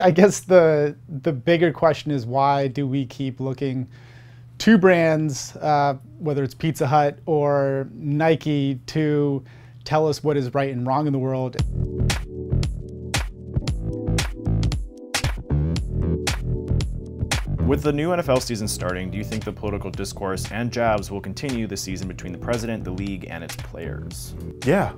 I guess the bigger question is, why do we keep looking to brands, whether it's Pizza Hut or Nike, to tell us what is right and wrong in the world? With the new NFL season starting, do you think the political discourse and jabs will continue this season between the president, the league, and its players? Yeah,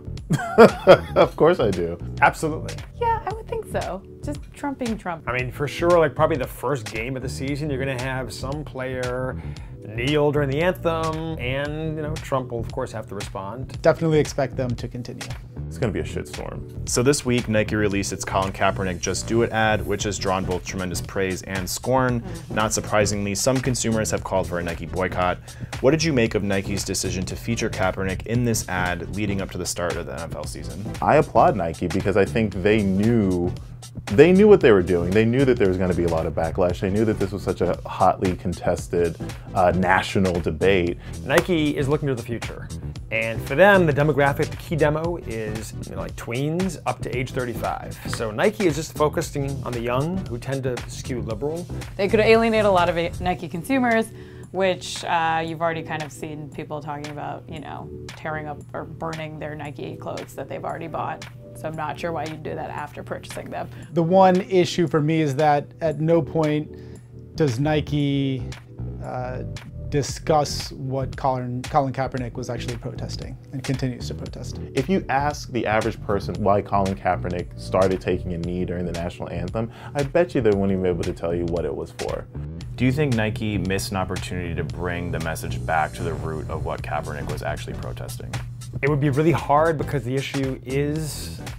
of course I do. Absolutely. Yeah, I would think so. Just Trump being Trump. I mean, for sure, like probably the first game of the season, you're going to have some player kneel during the anthem, and Trump will of course have to respond. Definitely expect them to continue. It's going to be a shitstorm. So this week, Nike released its Colin Kaepernick Just Do It ad, which has drawn both tremendous praise and scorn. Not surprisingly, some consumers have called for a Nike boycott. What did you make of Nike's decision to feature Kaepernick in this ad leading up to the start of the NFL season? I applaud Nike because I think they knew what they were doing. They knew that there was going to be a lot of backlash. They knew that this was such a hotly contested national debate. Nike is looking to the future. And for them, the demographic, the key demo is like tweens up to age 35. So Nike is just focusing on the young who tend to skew liberal. They could alienate a lot of Nike consumers, which you've already kind of seen people talking about, tearing up or burning their Nike clothes that they've already bought. So I'm not sure why you'd do that after purchasing them. The one issue for me is that at no point does Nike discuss what Colin Kaepernick was actually protesting and continues to protest. If you ask the average person why Colin Kaepernick started taking a knee during the national anthem, I bet you they wouldn't even be able to tell you what it was for. Do you think Nike missed an opportunity to bring the message back to the root of what Kaepernick was actually protesting? It would be really hard because the issue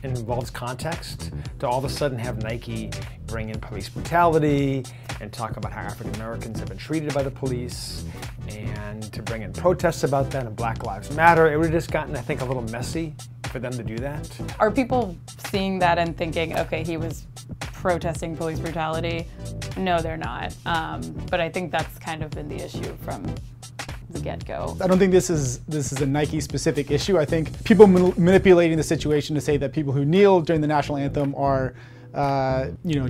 involves context to all of a sudden have Nike bring in police brutality and talk about how African Americans have been treated by the police, and to bring in protests about that and Black Lives Matter. It would have just gotten, I think, a little messy for them to do that. Are people seeing that and thinking, okay, he was protesting police brutality? No, they're not. But I think that's kind of been the issue from the get-go. I don't think this is a Nike-specific issue. I think people manipulating the situation to say that people who kneel during the national anthem are,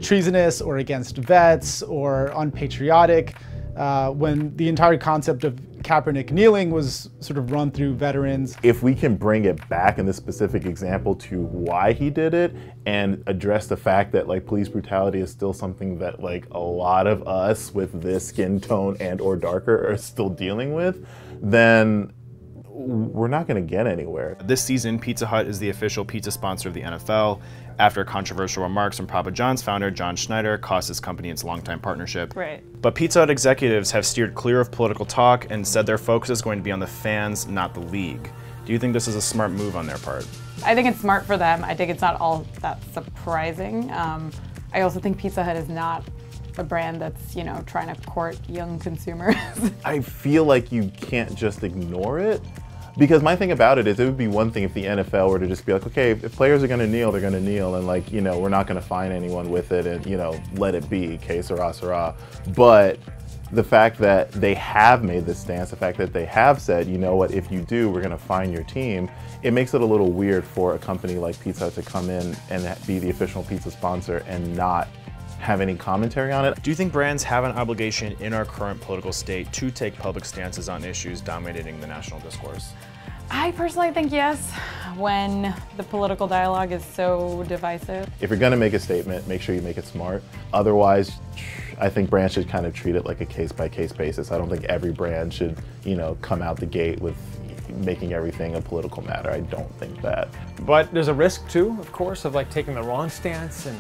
treasonous or against vets or unpatriotic, when the entire concept of Kaepernick kneeling was sort of run through veterans. If we can bring it back in this specific example to why he did it and address the fact that police brutality is still something that a lot of us with this skin tone and or darker are still dealing with, then we're not going to get anywhere. This season, Pizza Hut is the official pizza sponsor of the NFL, after controversial remarks from Papa John's founder John Schneider cost his company its longtime partnership. Right. But Pizza Hut executives have steered clear of political talk and said their focus is going to be on the fans, not the league. Do you think this is a smart move on their part? I think it's smart for them. I think it's not all that surprising. I also think Pizza Hut is not a brand that's, trying to court young consumers. I feel like you can't just ignore it. Because my thing about it is, it would be one thing if the NFL were to just be like, okay, if players are going to kneel, they're going to kneel, and we're not going to fine anyone with it, and let it be, que sera, sera. But the fact that they have made this stance, the fact that they have said, you know what, if you do, we're going to fine your team, it makes it a little weird for a company like Pizza Hut to come in and be the official pizza sponsor and not have any commentary on it. Do you think brands have an obligation in our current political state to take public stances on issues dominating the national discourse? I personally think yes, when the political dialogue is so divisive. If you're going to make a statement, make sure you make it smart. Otherwise, I think brands should kind of treat it like a case-by-case basis. I don't think every brand should, come out the gate with making everything a political matter. I don't think that. But there's a risk too, of course, of taking the wrong stance and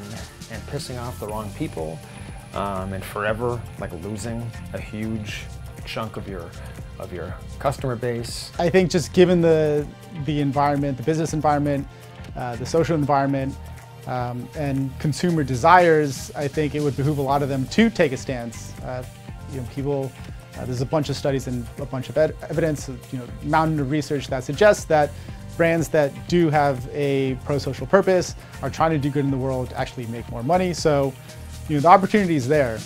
pissing off the wrong people, and forever losing a huge chunk of your customer base. I think just given the environment, the business environment, the social environment, and consumer desires, I think it would behoove a lot of them to take a stance. There's a bunch of studies and a bunch of evidence, mountain of research that suggests that brands that do have a pro-social purpose, are trying to do good in the world, actually make more money. So, the opportunity is there.